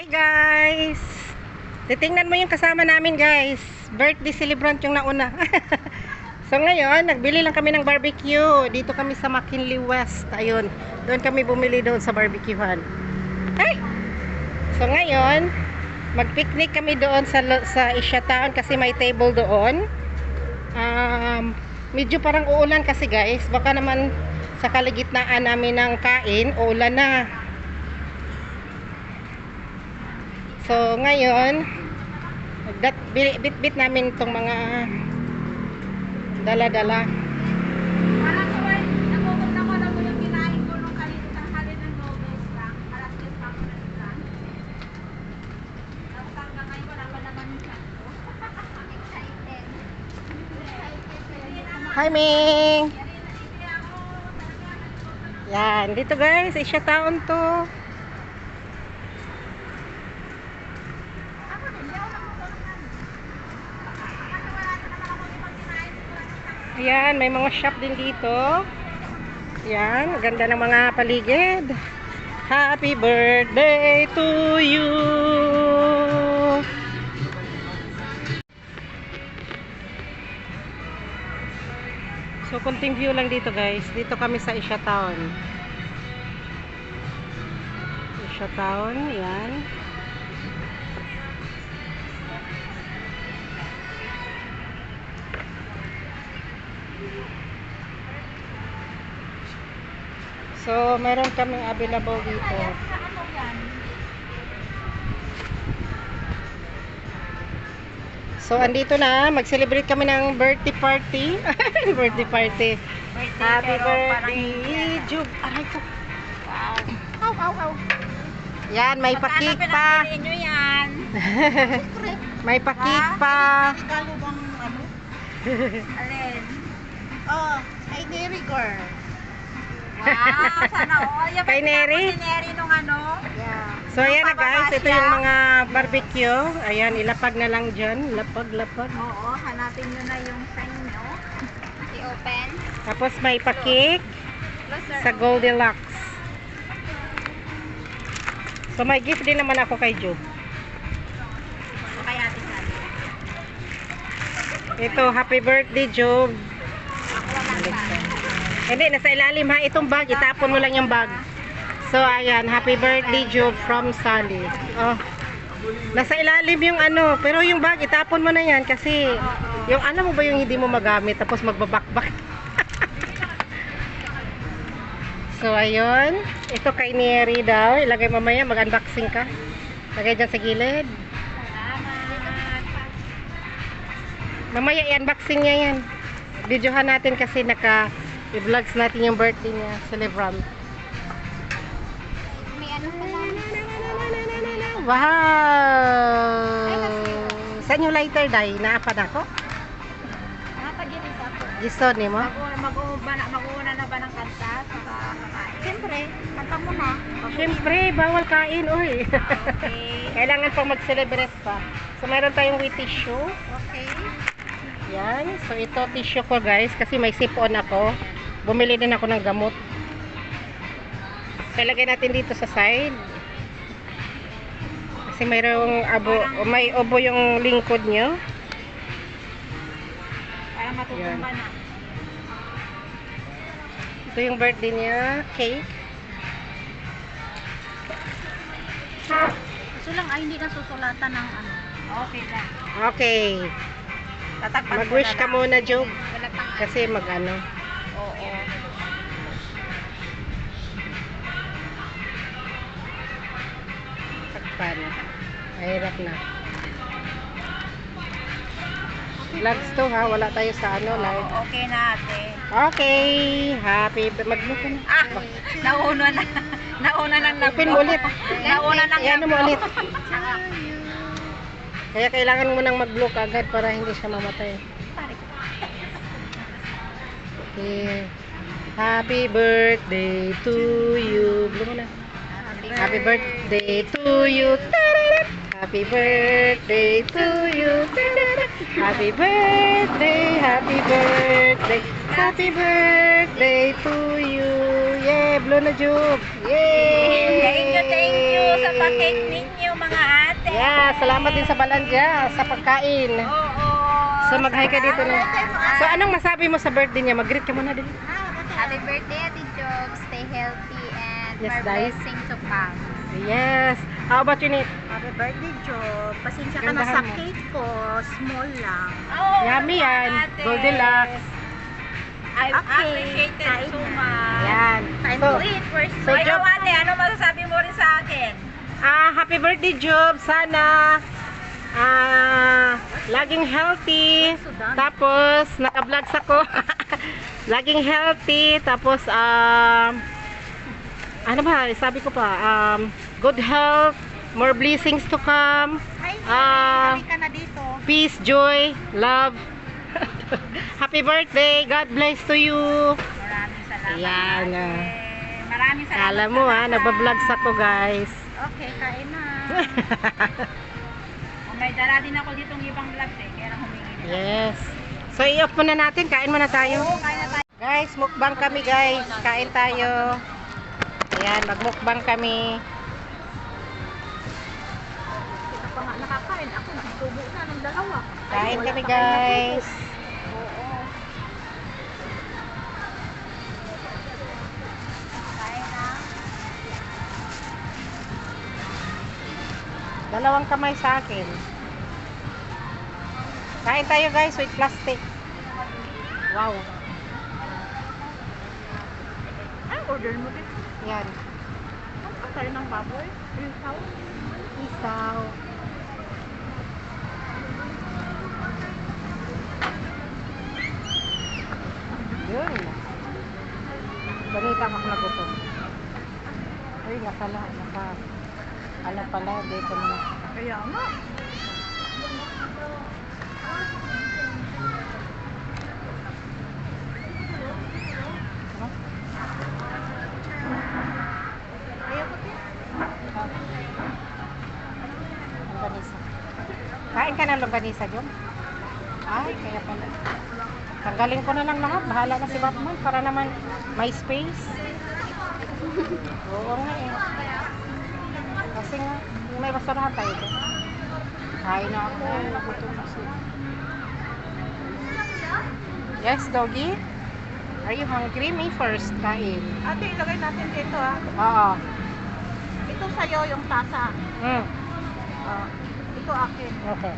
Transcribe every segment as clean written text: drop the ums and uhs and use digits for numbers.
Hey guys! Titingnan mo yung kasama namin guys. Birthday celebrant yung nauna. So ngayon, nagbili lang kami ng barbecue. Dito kami sa McKinley West. Ayun, doon kami bumili doon sa barbecuehan. Hey! So ngayon, mag-picnic kami doon sa Asia Town kasi may table doon. Medyo parang uulan kasi guys. Baka naman sa kaligitnaan namin ng kain, uulan na. So ngayon, bit-bit namin itong mga dala-dala. Parang ko ay nakukunta ko na mo yung kinain ko nung halin ng noodles lang. Alas 10 pa ako lang. Tapos hanggang ngayon wala pa naman yung kanto. Excited. Hi Ming! Yan, dito guys, Asia Town to. Ayan, may mga shop din dito. Ayan, ganda ng mga paligid. Happy birthday to you! So, konting view lang dito guys. Dito kami sa Asia Town. Asia Town, ayan. So, meron kaming available dito. So, andito na. Mag-celebrate kami ng birthday party. Birthday party. Happy birthday, Jug. Aray ko. Wow. Aw, aw, aw. Yan, may pakik pa. Pagkano pinapiliin nyo yan? May pakik pa. Regalo bang ano? Alin? Oh, ay Neri girl. Wow, sana all. Yung Kay Neri? Si Neri nung ano? Yeah. So, ayan na guys. Ito yung mga barbecue. Ayan, ilapag na lang dyan. Lapag, lapag. Oo, hanapin nyo na yung sign nyo. I-open. Tapos may pakik Closer. sa Goldilocks. So, may gift din naman ako kay Jug. Kaya atin natin. Ito, happy birthday, Jug. Ako wala pa. Hindi, nasa ilalim ha. Itong bag, itapon mo lang yung bag. So, ayan, happy birthday, Jug from Sally. Oh. Nasa ilalim yung ano, pero yung bag, itapon mo na yan kasi yung ano mo ba yung hindi mo magamit tapos magbabakbak. So, ayun. Ito kay Neri daw. Ilagay mamaya, mag-unboxing ka. Lagay dyan sa gilid. Salamat. Mamaya i-unboxing niya yan. Videohan natin kasi i-vlogs natin yung birthday niya. Celebrant. May ano pa lang. Wow! Saan yung lighter day? Naapad ako? Nakapaginis ako. Gisto ni mo? Mag-uuna na ba ng kanta? Saka kakain? Siyempre, kanta mo na. Siyempre, bawal kain. Uy. Okay. Kailangan pang mag-celebrate pa. So, meron tayong with tissue. Okay. Yan. So, ito tissue ko guys. Kasi may sipon ako. Bumili din ako ng gamot. So, ilagay natin dito sa side. Kasi mayroong may obo yung lingkod nyo. Para matutumba na. Ito yung birthday niya. Cake. Kaso lang ay hindi na susulatan ng ano. Okay lang. Okay. Tatakpan Mag-wish ka muna, Job. Wala pang Kasi mag-ano. Oo. Takpan. Mahirap na. Vlogs to ha. Wala tayo sa ano live. Okay na ate. Okay. Happy. Mag-look na. Ah! Nauna na. Nauna nang Open mo ulit. Nauna nang Ayan mo ulit. Kaya kailangan mo nang mag-block agad para hindi siya mamatay. Okay. Happy birthday to you. Blow mo na. Happy birthday to you. Tararat. Happy birthday to you. Tararat. Happy birthday. Happy birthday. Happy birthday to you. Yay! Blow na, Jug. Yay! Thank you sa pag-cake ninyo mga mga ate. Yeah, salamat din sa Balandya sa pagkain. Oo. So mag-hi ka dito na. So anong masabi mo sa birthday niya? Mag-greet ka muna din. Happy birthday, Ate Job. Stay healthy and Yes, more Dai. blessing to come. Yes. How about you, Nate? Happy birthday, Job. Pasensya ka na Gandahan sa mo. cake ko. Small lang. Oh, Yummy yan. Goldilocks. I Okay. appreciate it Kain so na. much. Yan. Time So, to eat. First So, Ikaw, Job, ate, ano masasabi mo rin sa akin? happy birthday, Job. Sana laging healthy. Tapos, naka-vlogs ako. Laging healthy. Tapos, ano ba? Sabi ko pa, good health. More blessings to come. Hi, Ah. Halika na dito. Peace, joy, love. Happy birthday. God bless to you. Maraming salamat. Ayan. Maraming salamat. Kala mo nagba-vlogs ako, guys. Okay, kain na. May dala din ako ditong ibang vlogs kaya lang humingi nila. Yes. So, i-off muna natin. Kain muna tayo. Oo, kaya na tayo. Guys, mukbang kami, guys. Kain tayo. Ayan, magmukbang kami. Kita pa nga nakakain. Ako nakatubo na ng dalawa. Kain Wala kami, pa kayo guys. Oo. Kain na. Dalawang kamay sa akin. Kain tayo, guys, with plastic. Wow. Ay, order mo din. Yan. Ang tayo ng baboy. Isaw. Isaw. Yun. Balita ako nagutom. Uy, ano pala, dito na. Kaya nga. Ayaw ko din. Longganisa. Kain ka ng longganisa, Jom? Ay, kaya pala. Tanggalin ko na lang lahat. Bahala na si Batman para naman may space. Oo nga eh. Kasi nga, may basurahan tayo doon. Kain na ako. Nagutom na siya. Yes, doggy? Are you hungry? Me first. Kain. Ate, ilagay natin dito ah. Oo. Ito sa'yo yung tasa. Mm. Ito akin. Okay.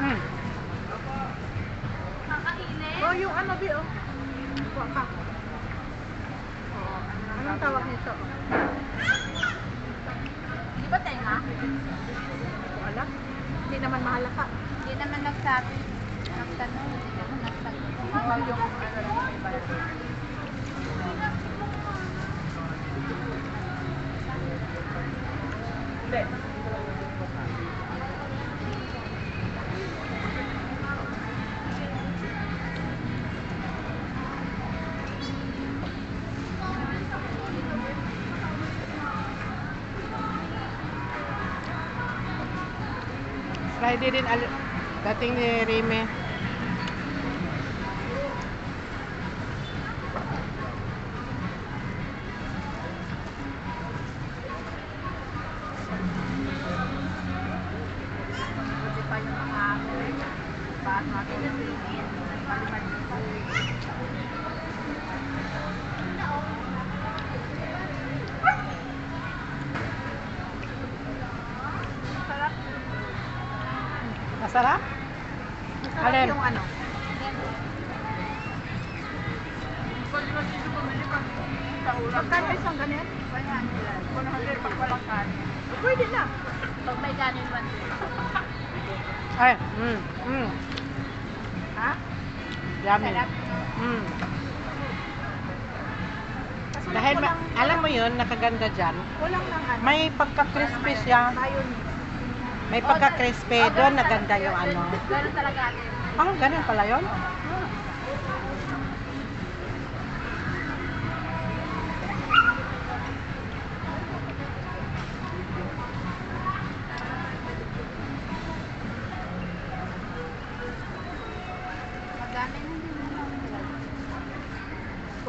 Mm. Oh, yung ano, Bi, oh. Kuha ka. Oo. Anong tawag nito? Di ba tenga? Wala. Hindi naman mahalaka. Hindi naman nagsabi. Nagtanong, hindi naman nagsagot. Huwag yung ano lang may balat. Friday din dating ni Rime. Buti pa yung mga baas natin na tingin. Sarap. Masarap? Masarap Alin? yung ano. Magkano isang ganyan? 100 pag walang kanin. Pwede na. Pag may kanin, 100. Ay, Ha? yummy. Sarap. Mm. Kaso Dahil, walang, alam mo yun, nakaganda dyan. walang ng ano. May pagka-crispy siya. Mayonnaise. May pagka-crispy. Doon naganda yung ano. Ganun talaga ate. Ganun pala yun?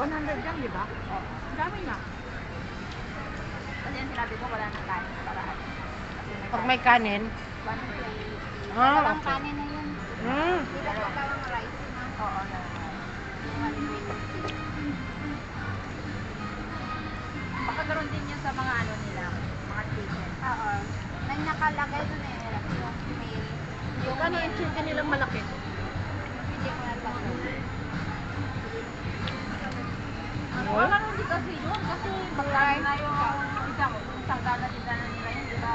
100 yan, di ba? Oo. Ang dami na. Kasi yung sinabi ko, wala nang kanin para ano. Kasi Pag may kanin. 120. Ah, okay. kanin na yun. Mm. Di ba dalawang rice na? Oo, dalawang rice. 120. Baka ganoon din yun sa mga ano nila, mga chicken. Oo. May nakalagay doon eh, yung meal. Yung ano yung chicken nilang malaki. Hindi ko na lang. Wala hindi kasi yun, kasi magkano na yung isang gala din na nila yun, di ba?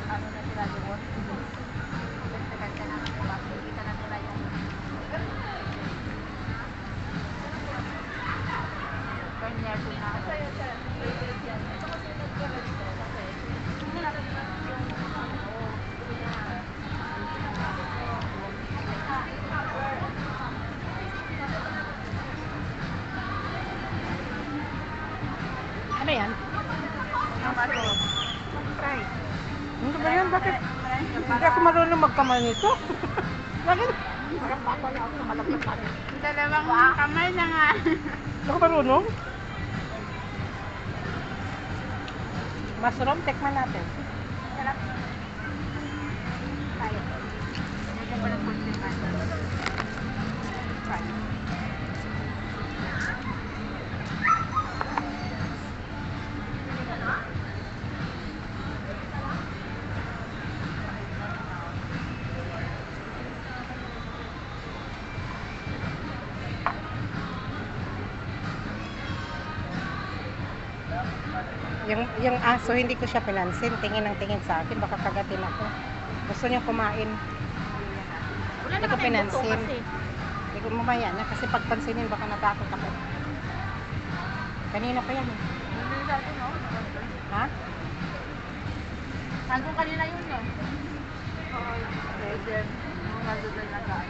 Ano na sila doon? Basta na, diba? Kita na nila yung kanyerto na. Ano yan? Fry. Ano ba yan? Bakit? Hindi ako marunong magkamay nito. Bakit? Parang bata na ako na malaglag pa rin. Dalawang kamay na nga. Hindi ako marunong. Mushroom, tikman natin. Sarap. Tayo. Medyo ko ng kunti man. Fry. Yung aso, hindi ko siya pinansin. Tingin ng tingin sa akin, baka kagatin ako. Gusto niya kumain. Wala Hindi ko naman tayong buto pinansin. kasi. Hindi ko mamaya na kasi pagpansinin baka natakot ako. Kanina pa yan. eh. Hindi natin, no? Ha? Nandun kanina yun, no? Oo. Pwede. Nandun din na gaan.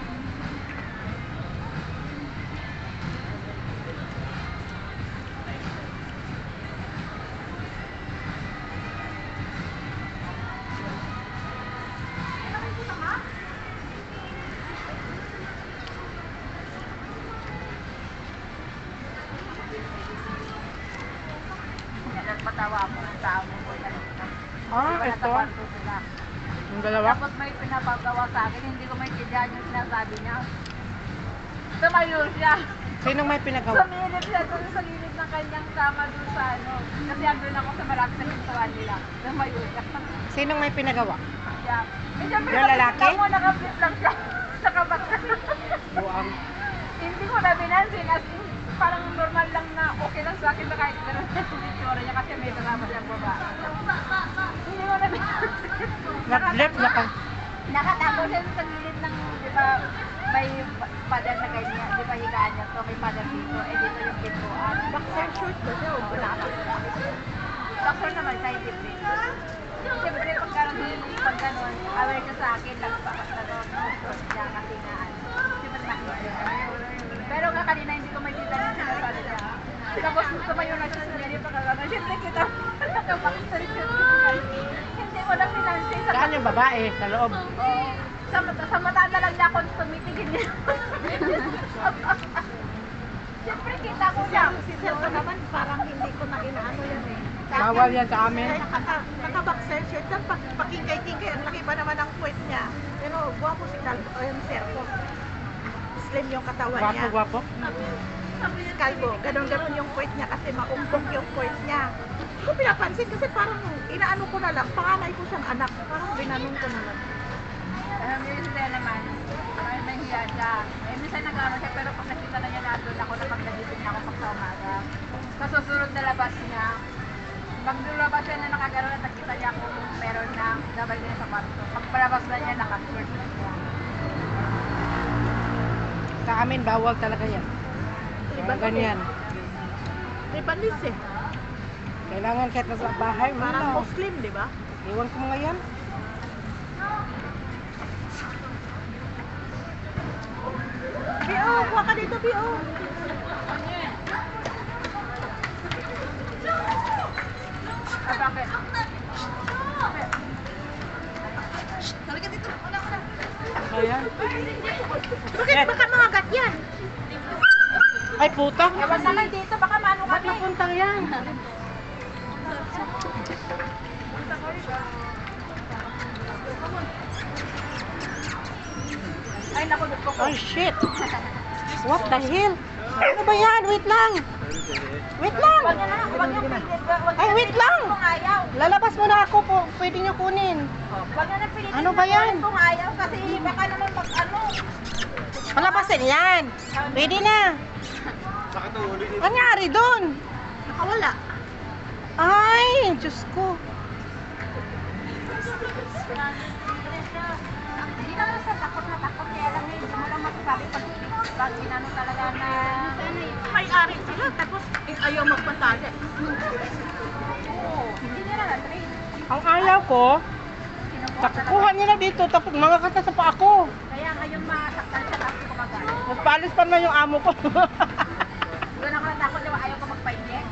Nagpatawa mo ng tao mo ko na Ah, ito. sila. Yung dalawa. Tapos may pinapagawa sa akin, hindi ko maintindihan yung sinasabi niya. Tumayo siya. Sinong may pinagawa? Sumilip siya doon sa gilid ng kanyang kama doon sa ano. Kasi andun ako sa malapit na pintuan nila. Tumayo siya. Sinong may pinagawa? Siya. Eh, syempre, Yung lalaki? nakikita mo, naka-flip lang siya. Nakabat. Buang. Hindi ko na binansin. As in, parang normal lang na okay lang sa akin na kahit gano'n yung itsura niya kasi may kasama siyang babae. Hindi ko na binansin. Nag-flip na ka. Nakatago siya sa gilid ng, di ba, may pader na ganyan, di ba higaan niya to, may pader dito, eh dito yung pintuan. Boxer short ba siya? Oo, nakapagod. Boxer naman, side different. Siyempre, pag gano'n, aware ka sa akin, nagpapat na doon, no? Siya kasi nga, siyempre nakikita. Pero nga kanina, hindi ko makita yung sinasabi niya. Tapos tumayo na siya sa gilid, pagkagano, siyempre kita, nakapakita siya. Hindi ko na pinansin. Saan yung babae? Sa loob. Oo. Sa mata na lang niya ako tumitigil niya. Siyempre kita ko siya. Si Sir ko naman parang hindi ko na inaano yan eh. Bawal yan sa amin. Kaya naka-boxer shirt lang, pakingkay-kingkay, ang laki pa naman ang puwet niya. Pero guwapo si Calvo, yung Sir ko. Slim yung katawan niya. Gwapo, gwapo. Si Calvo, ganon-ganon yung puwet niya kasi maumbok yung puwet niya. Hindi ko pinapansin kasi parang inaano ko na lang, panganay ko siyang anak. Parang binanong ko na lang. Yung sila naman, parang nahiya siya. Eh, minsan nag-ano siya, pero pag nakita na niya na doon ako na pag nagising niya ako pag sa umaga. Sa susunod na labas niya, pag lumabas siya na nakagano'n at nakita niya kung meron na, gabay niya sa kwarto. Pag palabas na niya, naka-skirt na siya. Sa amin, bawal talaga yan. Liban Ganyan. Libanis eh. Kailangan kahit nasa bahay, Parang wala. Muslim, di ba? Iwan ko mga yan. Bio, kuha ka dito, Bio. Ah, bakit? Ayan. Bakit baka mga gat yan? Ay, puta. Ewan naman dito, baka mano Ba't kami. napunta yan? Ay, naku, gusto ko. Ay, shit. What the hell? Ano ba yan? Wait lang. Wait lang. Wag na, wag yung pilit. Ay, wait lang. Kung ayaw. Lalabas mo na ako po. Pwede niyo kunin. Wag na pilitin. Ano ba yan? Kung ayaw, kasi baka naman mag ano. Palabasin yan. Pwede na. Ano nangyari doon? Nakawala. Ay, Diyos ko. Hindi naman sa takot na takot. Kaya lang hindi mo lang masasabi pag inano talaga na... May-ari sila, tapos ayaw magpasali. Oo, hindi nila na-train. Ang ayaw ko, nakukuha nila dito, tapos mga kata sa pa ako. Kaya ngayon masaktan siya tapos kumagal. Magpaalis pa naman yung amo ko. Doon ako natakot na ayaw ko magpa-inject.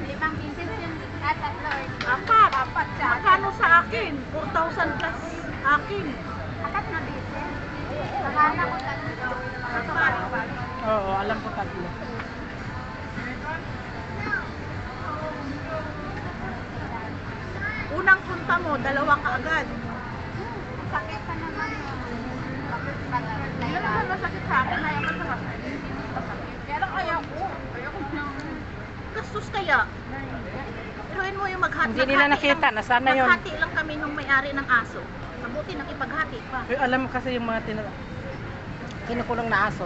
Limang pieces yun. At tatlo. Apat siya. Magkano sa akin? 4,000 plus akin. Apat na pieces. Nakala ko tatlo. Oo, alam ko tatlo. Unang punta mo, dalawa ka agad. Sakit pa naman. Hindi naman masakit sa akin, ayaw ko sa akin. Kaya lang ayaw ko. Ayaw ko nang... Gastos kaya. Iruin mo yung maghati. Hindi nila nakita, nasaan na yun? Maghati lang kami nung may-ari ng aso. Mabuti nakipaghati pa. Pero alam mo kasi yung mga kinukulong na aso,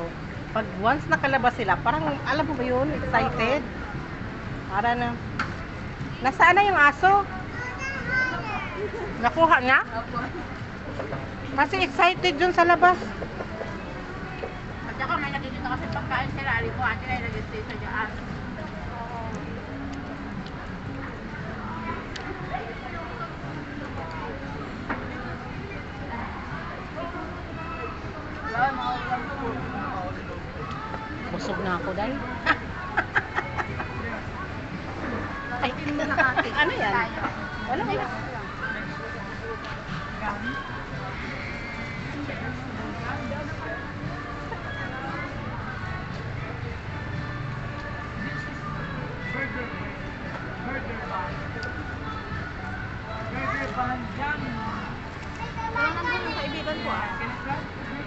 pag once nakalabas sila, parang alam mo ba yun, excited. Para na, nasaan na yung aso? Nakuha niya? Kasi excited dun sa labas. At saka may nakikita kasi pagkain sila. Alin ko ate na ilagay sa dyan. Wala, mga ulam po. Busog na ako dahil. Ay, hindi mo na ate. Ano yan? Wala, wala. Parang nandun yung kaibigan ko ah.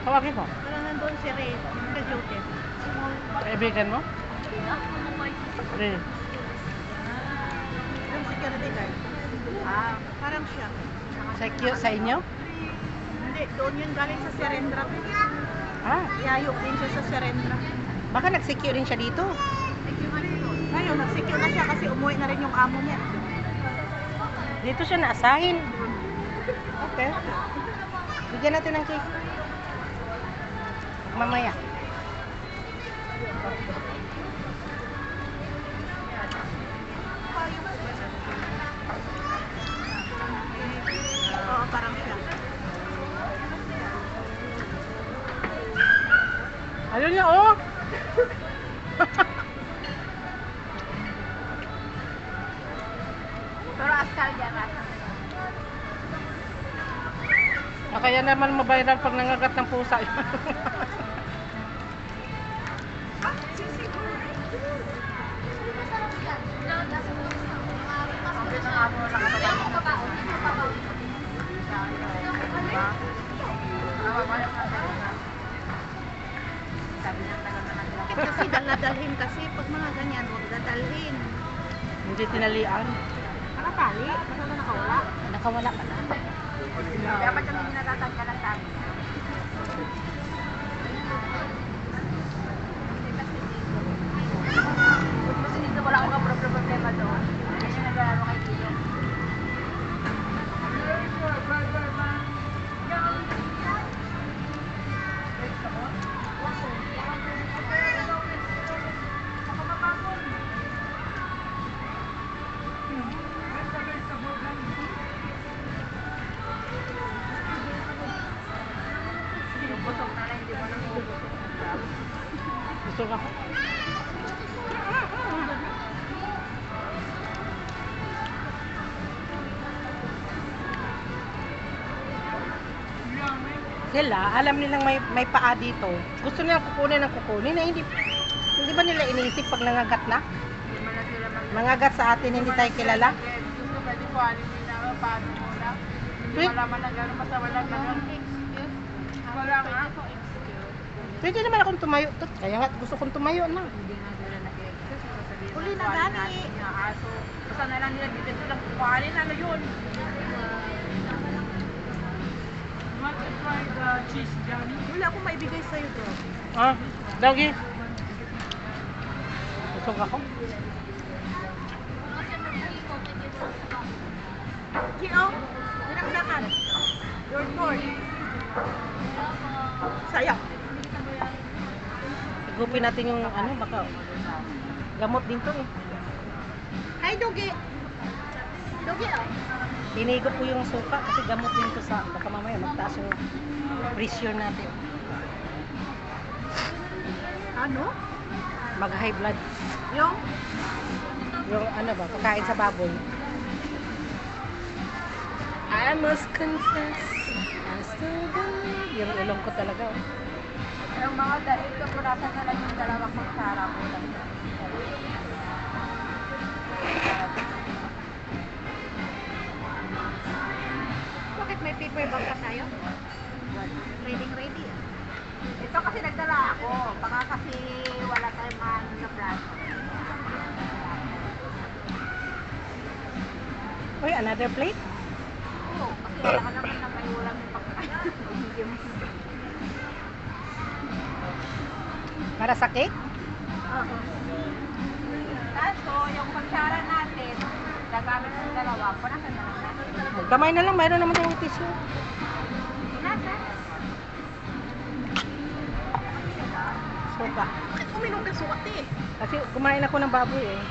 Tawagin mo. Parang nandun si Ray. Ka Joseph. Kaibigan mo? Rin. Yung security guard. Ah, Parang siya. Sa inyo? Hindi, doon yun galing sa Serendra. Ah, Yayok din siya sa Serendra. baka nag-secure din siya dito. Ngayon, nagsecure na siya kasi umuwi na rin yung amo niya. Dito siya naasahin. Okay. Bigyan natin ng cake. Mamaya. Oo, parang siya. Ayun niya, oh! pero askal yan. Kaya naman mabiral pag nangagat ng pusa. Bakit kasi daladalhin kasi pag mga ganyan, huwag dadalhin. Hindi tinalian. Nakatali? Basta na nakawala? Nakawala ka na. Dapat yung hindi natatanggalan tayo. Kasi dito wala akong problema doon. Kasi naglalaro kay Tito. Yung busog na lang, hindi mo lang bubusog. Gusto ka? Sila, alam nilang may paa dito. Gusto nilang kukunin ng kukunin na hindi Hindi ba nila iniisip pag nangagat na? Hindi mo na sila Mangagat sa atin, hindi tayo kilala. Gusto pwede ko alimin na paano muna. Hindi Wait. malaman na gano'n basta wala gano'n. Excuse. Wala nga. Pwede naman akong tumayo. Kaya nga, gusto kong tumayo na. Hindi nga sila nag-excuse. Sasabihin Uli na, kuhanin Dani. natin yung aso. Basta na lang nila dito silang kukuhanin. Ano yun? Want to try the cheese, Johnny? Wala akong maibigay sa'yo, bro. Ah, doggy. Busog ako. Gio, dinakdakan. Your turn. Sayang. Igupin natin yung ano, baka gamot din to eh. Hi, Dogi. Dogi, oh. Binigo po yung suka kasi gamot din to sa, baka mamaya magtaas yung pressure natin. Ano? Mag high blood. Yung? Yung ano ba, pagkain sa baboy. I must confess, I still believe. Yung ulam ko talaga. Oh. Yung mga dahil ko, purasan na lang yung dalawang kutsara ko lang. Bakit may paper bag ka tayo? Ready. Ito kasi nagdala ako. Baka kasi wala tayong maano sa plato. Uy, another plate? Oo, kasi wala ka naman na may ulam yung pagkain. Para sa cake? Oo. Kaso, yung kutsara natin, nagamit ng dalawa, punasan na lang natin. Kamay na lang, mayroon naman tayong tissue. Punasan? Suka. Bakit uminom ka sukat eh? Kasi kumain ako ng baboy eh.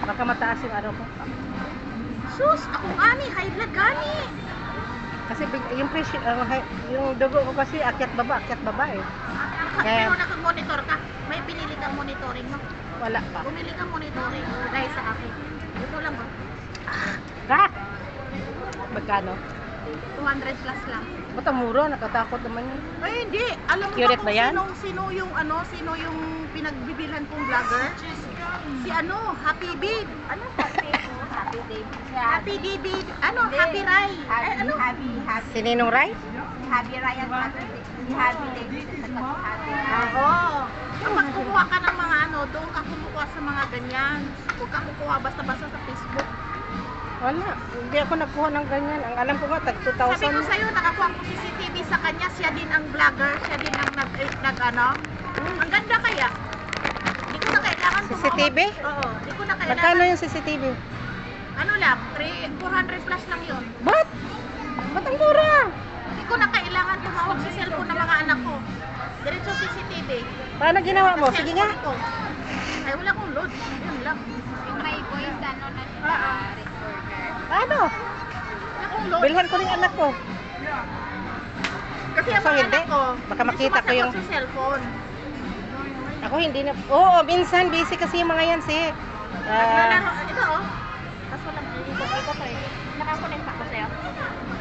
Baka mataas yung ano ko. Sus, ako gani, high blood gani. Kasi yung pressure, yung dugo ko kasi akyat baba eh. Kaya- Pero nakag-monitor ka, may pinili kang monitoring, no? Wala pa. Bumili kang monitoring dahil sa akin. Ito lang ba? Ha? Magkano? 200 plus lang. Ba't ang mura? Nakatakot naman yun. Ay, hindi. Alam mo Accurate ba ba yan? kung sino yung pinagbibilhan kong vlogger? Si Happy Bib. Ano sabi ko? Happy day. Happy David. Happy Rai. Ay, Happy. Si Ninong Rai? Si Happy Ryan Happy Day. Si Happy David at saka si Happy Ryan. Oo. Kapag kumuha ka ng mga doon ka kumukuha sa mga ganyan. Huwag ka kukuha basta-basta sa Facebook. Wala. Hindi ako nagkuha ng ganyan. Ang alam ko nga, tag 2,000. Sabi ko sa'yo, nakakuha ko CCTV sa kanya. Siya din ang vlogger. Siya din ang Ang ganda kaya. Hindi ko na kailangan CCTV? Oo. Hindi ko na kailangan. Magkano yung CCTV? Ano lang, 400 plus lang yun. Ba't? Ba't ang mura? Hindi ko na kailangan tumawag sa cellphone ng mga anak ko. Diretso CCTV. Paano ginawa mo? Sa Sige nga. cellphone ko. Ay, wala kong load. Yun lang. Yung may voice ano na recorder. Paano? Wala akong load. Bilhan ko rin anak ko. Kasi ang So, mga hindi. anak ko, Baka hindi makita ko yung- sumasagot sa cellphone. Ako hindi na. Oo, minsan busy kasi yung mga yan si. Naglalaro. Ito oh. Tapos walang ikot eh. Nakakonect ako sa'yo.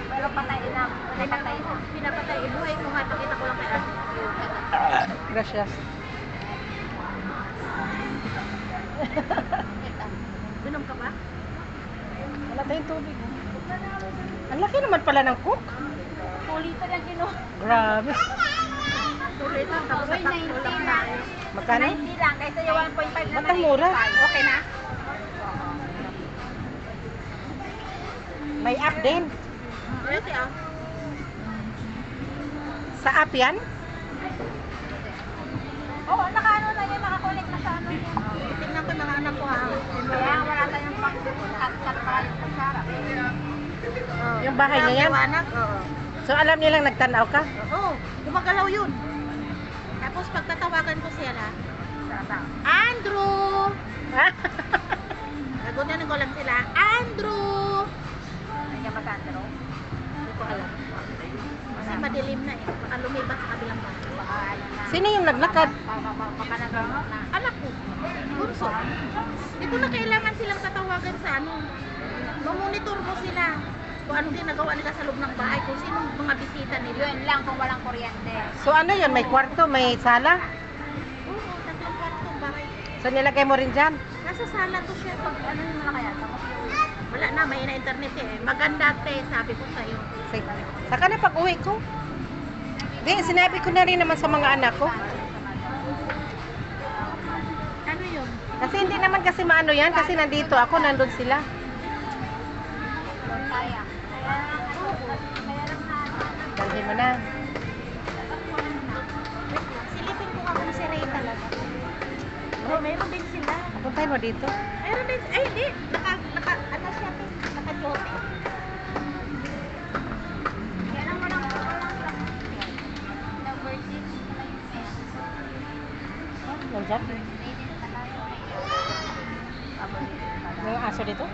Pero patay na. Patay na. Pinapatay. Ibuhay ko nga. Pakita ko lang kay Ate. Gracias. Binom ka ba? Wala tayong tubig. Ang laki naman pala ng cook. Pulito lang ginawa. Grabe. Tuloy lang. Tapos Uy, sa 90 lang. lang. Magkano? 90 lang. Kaysa yung 1.5 na Ba't ang mura? Okay na? May app din. Pwede ah. Sa app yan? Oo, nakaano na yun. Nakakonect na sa ano yun. Tingnan ko mga anak ko ha. Kaya wala tayong pag-cut pa rin sa sarap. Yung bahay niya yan? Anak? Oo. So alam nilang nagtanaw ka? Oo. Gumagalaw yun. Tapos pagtatawagan ko siya na, Andrew! Nagunan ko lang sila, Andrew! Kaya matandro. Hindi ko alam. Kasi madilim na eh. Baka lumibat sa kabilang bahay. Baka ano na. Sino yung naglakad? Baka nagamot na. Anak ko. Bunso. Hindi ko na kailangan silang tatawagan sa ano. Mamonitor mo sila. Kung anong ginagawa nila sa loob ng bahay. Kung sino mga bisita nila. Yun lang kung walang kuryente. So ano yun? May kwarto? May sala? So nilagay mo rin dyan? Nasa sala to siya. Pag ano yung malakaya. Tapos wala na, may na-internet eh. Maganda te, sabi ko sa'yo. Sige. Saka na pag uwi ko. Di, sinabi ko na rin naman sa mga anak ko. Ano yun? Kasi hindi naman kasi maano yan. Kasi nandito ako, nandun sila. Kaya. Dalhin mo na. Silipin ko nga kung si Ray talaga. Oh, mayroon din sila. Puntahin mo dito. Mayroon din, ay hindi. Ano siya, naka-jote. Kailan mo lang number 6 Nandyan. May aso dito?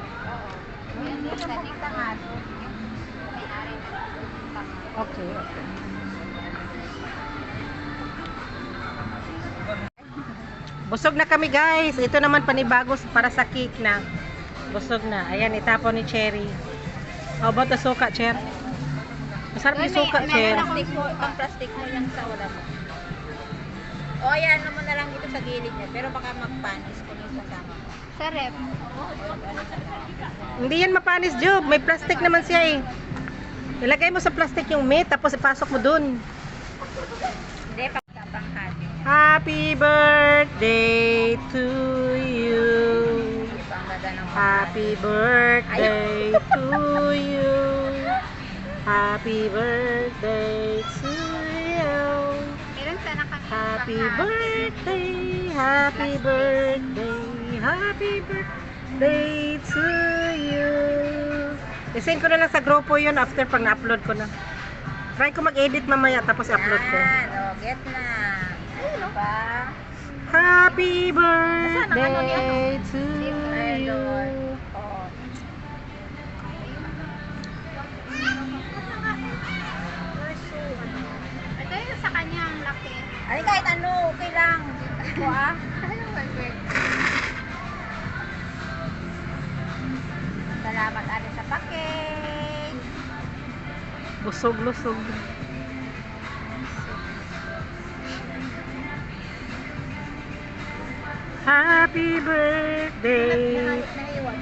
Okay, okay. Busog na kami guys. Ito naman panibagos para sa cake na. Busog na. Ayan, itapon ni Cherry. How about the suka, Cher? Masarap yung suka, Cher. Pang-plastic mo yan sa wala mo. O, yan mo na lang dito sa gilid niya. Pero baka magpanis kung yung kasama mo. Sa rep. Hindi yan mapanis, Job. May plastic naman siya eh. Ilagay mo sa plastic yung meat, tapos ipasok mo dun. Hindi, pang-hati. Happy birthday to you. Pang-gada ng Happy birthday to you. Happy birthday to you. Kailan sana kami Happy birthday, happy birthday, happy birthday to you. I-send ko na lang sa grupo yun after pag na-upload ko na. Try ko mag-edit mamaya tapos i-upload ko. Get na. Ano ba? Happy Nasaan ang ano ni birthday to Ay, you. Lord. Oh. Ito yung sa kanya ang laki. Ay, kahit ano, okay lang. Ako ah. Salamat ali sa paking. Busog-lusog. Happy birthday. Naiwan.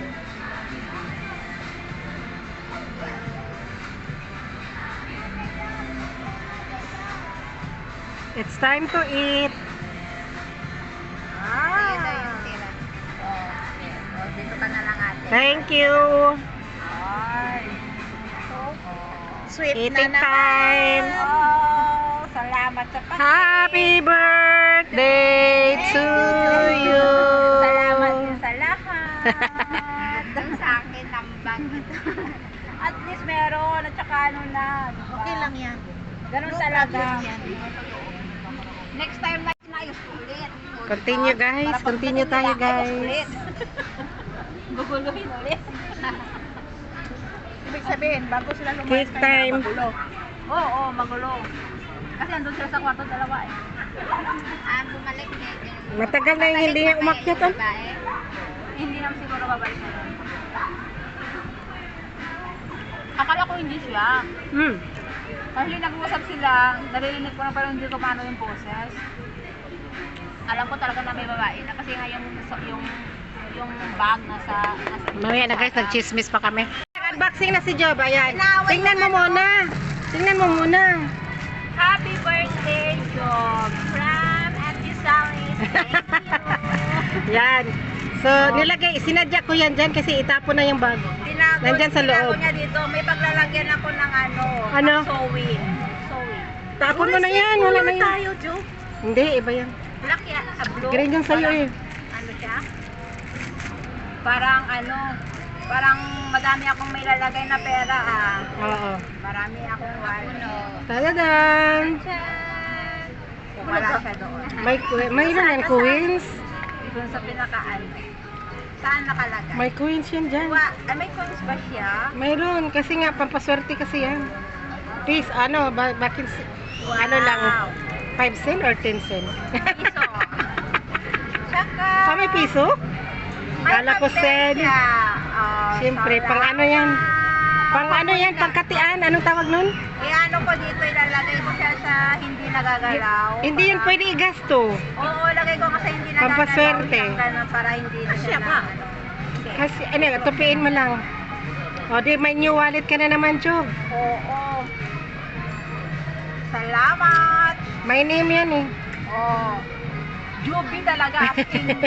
It's time to eat. Ayun na yung tira. Okay. O, dito ka na lang ate. Thank you. Ay. Sweet Eating na naman. time. Oh, salamat sa paking. Happy birthday to you. Salamat din sa lahat. Doon sa akin, tambang ito. At least meron at saka ano na. Diba? Okay lang yan. Ganun talaga. Next time na inayos ko ulit. Continue guys, Para pag continue pagdating tayo nila, ayos guys. ulit. Guguluhin ulit. Ibig sabihin, bago sila lumayas Cake time. magulo. Oo, magulo. Kasi andun sila sa kwarto dalawa eh. Bumalik din. Matagal na yung hindi niya umakyat. Oh. Hindi naman siguro babalik na yun. Akala ko hindi siya. Kasi nag-uusap sila, narinig ko na parang hindi ko paano yung boses. Alam ko talaga na may babae na kasi nga yung bag nasa Mamaya na guys, nag-chismis pa kami. Unboxing na si Job, ayan. Tingnan mo muna. Tingnan mo muna. Happy birthday, Job! From Auntie Sally. Thank you. Yan. So, nilagay, sinadya ko yan dyan kasi itapon na yung bag. Nandyan sa loob. Tinago niya dito, may paglalagyan ako ng Ano? sewing. Sewing. Tapon mo na yan, wala na yan. tayo, Job. Hindi, iba yan. Black yan, blue. Green yung sa'yo eh. Ano siya? Parang madami akong may lalagay na pera ah. Oo. Marami akong wano. Tadadan! Wala siya doon. Mayroon yan, coins. Doon sa pinakaan. Saan nakalagay? May coins yan dyan. May coins ba siya? Mayroon, kasi nga, pampaswerte kasi yan. Please, bakit, ano lang, 5 cent or 10 cent? Piso. Tsaka, May piso? Kala ko sen. Oh, Siyempre, pang ano yan? Pang ano yan? Pangkatian? Anong tawag nun? Yan ano ko dito, ilalagay ko siya sa hindi nagagalaw. Hindi yun pwede igasto. Oo, lagay ko kasi hindi nagagalaw. Pampaswerte. Yung ganun, para hindi na siya na ano. Kasi, ano, tupiin mo lang. O, di, may new wallet ka na naman, Job. Oo. Salamat. My name yan eh. Oo. Juby talaga.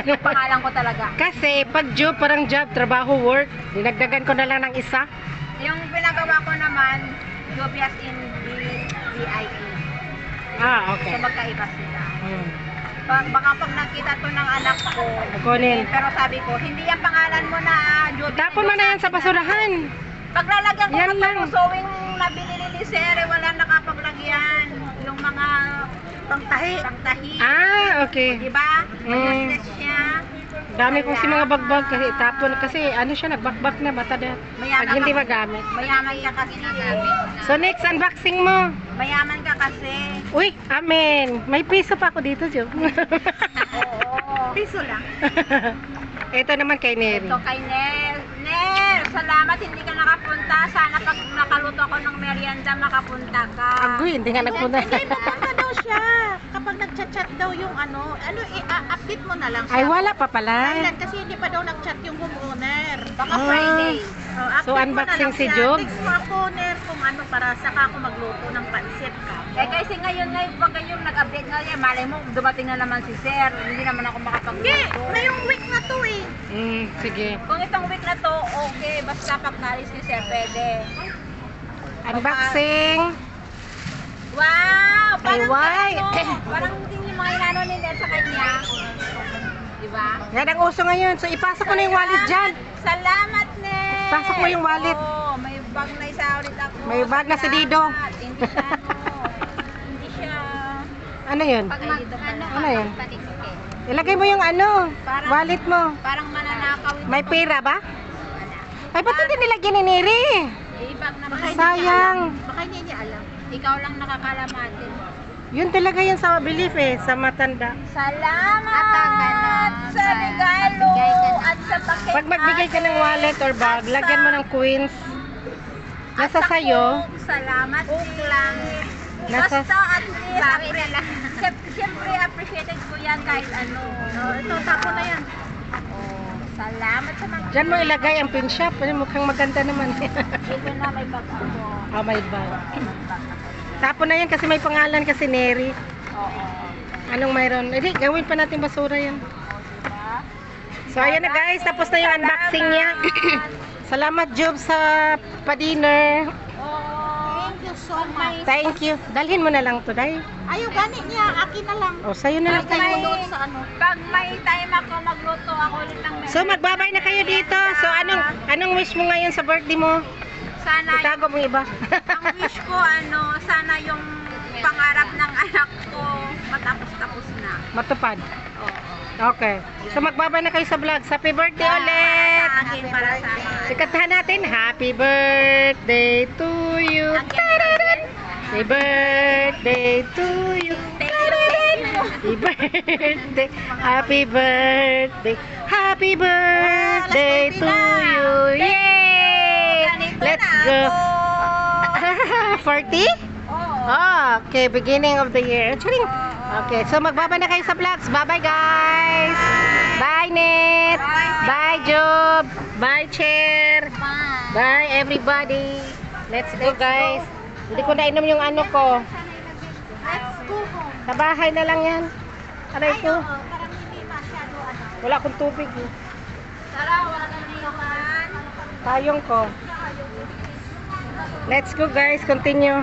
Yung pangalan ko talaga. Kasi, pag Job, parang job, trabaho, work, dinagdagan ko na lang ng isa. Yung pinagawa ko naman, Juby as in B-I-A. Ah, So, okay. magkaiba sila. Hmm. Baka pag nakita to ng anak ko, Kunin. pero sabi ko, hindi yan pangalan mo na Juby. Tapon mo na yan sa basurahan. Paglalagyan ko Yan ng lang. sewing na binili ni Sir, wala nakapaglagyan. Yung mga pangtahi. Ah, okay. Diba? Mm. Useless siya. Dami kong si mga bagbag kasi tapon kasi ano siya nagbakbak na mata na pag hindi magamit. Mayaman ka kasi. So next unboxing mo. Mayaman ka kasi. Uy, amen. May piso pa ako dito, Job. Oo. Piso lang. Ito naman kay Neri. Ito kay Ner. Ner, salamat hindi ka nakapunta. Sana pag nakaluto ako ng merienda, makapunta ka. Agoy, hindi nga nagpunta. Hindi, pupunta daw siya. Kapag nag-chat daw yung i-update mo na lang siya. Ay, wala pa pala. Thailand, kasi hindi pa daw nag-chat yung homeowner. Baka Ah. Friday. So, unboxing si Job? Text mo ako, Ner, kung ano, para saka ako magluto ng pansit ka. Kasi ngayon, pag yung nag-update nga yan, malay mo, dumating na naman si Sir. Hindi naman ako makapagluto. Hindi, ngayong week na to eh. Sige. Kung itong week na to, okay. Basta pag nalis si Sir, pwede. Unboxing. Wow! Parang white. parang din yung mga inano ni Ner sa kanya. Diba? Yan ang uso ngayon. So, ipasok ko na yung wallet dyan. Salamat, Ner! Pasok mo yung wallet. Oo, may bag na isa ulit ako. May bag na si Dido. Salamat. Hindi siya, hindi siya... Ano yun? Pag Ano yun? Ilagay mo yung ano, Parang- wallet mo. Parang mananakaw ito. May pera ba? Ay, ba't hindi nilagyan ni Neri? Ibag naman. Sayang. Baka hindi niya alam. Ikaw lang nakakalaman. Yun talaga yun sa belief eh, sa matanda. Salamat sa regalo at sa paket. Pag magbigay ka ng wallet or bag, lagyan mo ng coins. Nasa sayo. Salamat lang. Nasa- Basta at least, siyempre appreciated ko yan kahit ano. Ito, tapo na yan. Salamat sa mga... Diyan mo ilagay ang pin shop. Mukhang maganda naman. Dito na may bag ako. Oh, may bag. Tapon na yan kasi may pangalan kasi Neri. Oo. Anong mayroon? Eh, di, gawin pa natin basura yan. Diba? So, ayan na guys. Tapos na yung unboxing niya. Salamat, Job, sa pa-dinner. Thank you so much. Thank you. Dalhin mo na lang to, Day. Ayaw, ganit niya. Akin na lang. O, sa'yo na lang. Pag may time ako, magluto ako ulit ng menu. So, magbabay na kayo dito. So, anong wish mo ngayon sa birthday mo? Sana Itago mo iba. ang wish ko, sana yung pangarap ng anak ko matapos-tapos na. Matupad. Oo. Okay. So, magbabay na kayo sa vlog. Happy birthday ulit! Sa akin, para sa akin. Sikantahan natin. Happy birthday to you. Tararan! Happy birthday to you. Tararan! Happy birthday. Happy birthday. Happy birthday to you. Yay! Let's go. 40? Oh, okay, beginning of the year. Charing. Okay, so magbaba na kayo sa vlogs. Bye-bye, guys. Bye, Net. Bye, Job. Bye, Chair. Bye, everybody. Let's go, guys. Hindi ko nainom yung ano ko. Let's go home. Sa bahay na lang yan. Aray ko. Parang hindi masyado Wala akong tubig. Eh. Tara, wala na naman. Tayong ko. Let's go, guys. Continue.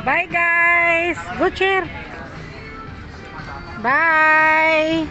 Bye, guys. Good cheer. Bye.